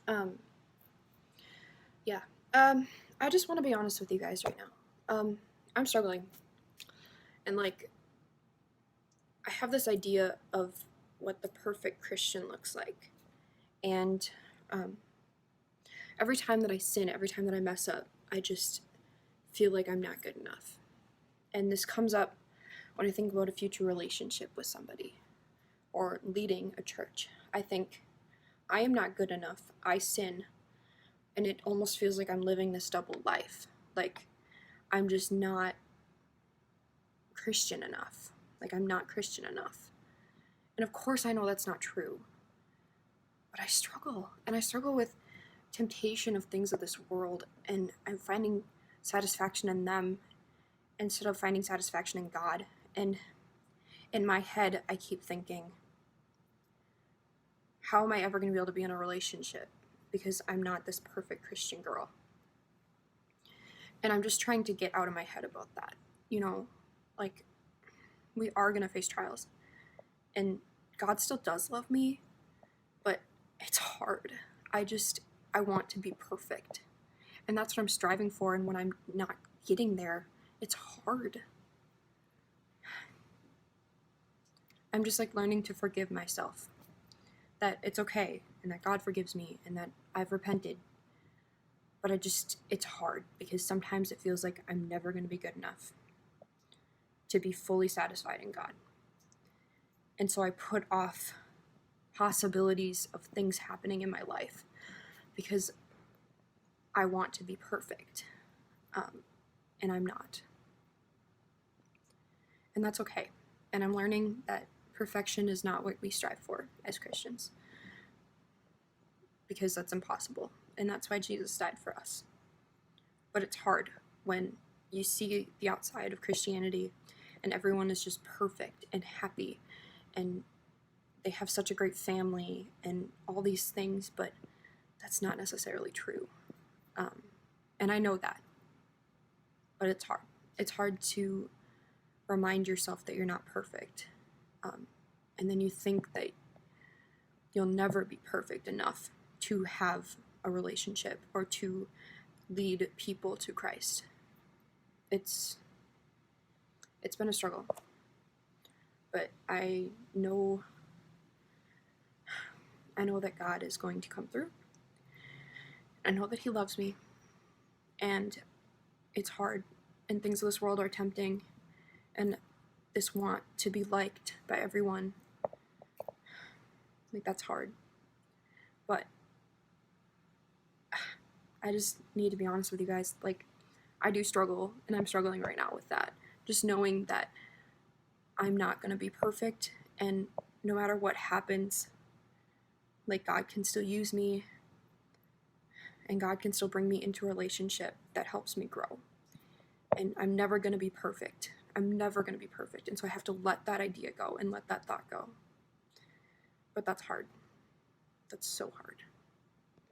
Um, yeah. I just want to be honest with you guys right now. I'm struggling. And like, I have this idea of what the perfect Christian looks like. And um, every time that I sin, every time that I mess up, I just feel like I'm not good enough. And this comes up when I think about a future relationship with somebody or leading a church. I think I am not good enough. I sin, and it almost feels like I'm living this double life. Like, I'm just not Christian enough. Like, I'm not Christian enough. And of course, I know that's not true. But I struggle. And I struggle with temptation of things of this world. And I'm finding satisfaction in them instead of finding satisfaction in God. And in my head, I keep thinking, how am I ever going to be able to be in a relationship? Because I'm not this perfect Christian girl. And I'm just trying to get out of my head about that. You know, like, we are going to face trials. And God still does love me, but it's hard. I want to be perfect. And that's what I'm striving for. And when I'm not getting there, it's hard. I'm just like learning to forgive myself. That it's okay and that God forgives me and that I've repented. But it's hard because sometimes it feels like I'm never going to be good enough to be fully satisfied in God. And so I put off possibilities of things happening in my life because I want to be perfect. And I'm not. And that's okay. And I'm learning that perfection is not what we strive for as Christians, because that's impossible. And that's why Jesus died for us. But it's hard when you see the outside of Christianity and everyone is just perfect and happy and they have such a great family and all these things, but that's not necessarily true. And I know that, but it's hard. It's hard to remind yourself that you're not perfect. And then you think that you'll never be perfect enough to have a relationship or to lead people to Christ. It's been a struggle, but I know that God is going to come through. I know that He loves me, and it's hard, and things of this world are tempting, and this want to be liked by everyone, like, that's hard. But I just need to be honest with you guys. Like, I do struggle, and I'm struggling right now with that. Just knowing that I'm not going to be perfect, and no matter what happens, like, God can still use me, and God can still bring me into a relationship that helps me grow. And I'm never going to be perfect. I'm never going to be perfect. And so I have to let that idea go and let that thought go. But that's hard. That's so hard.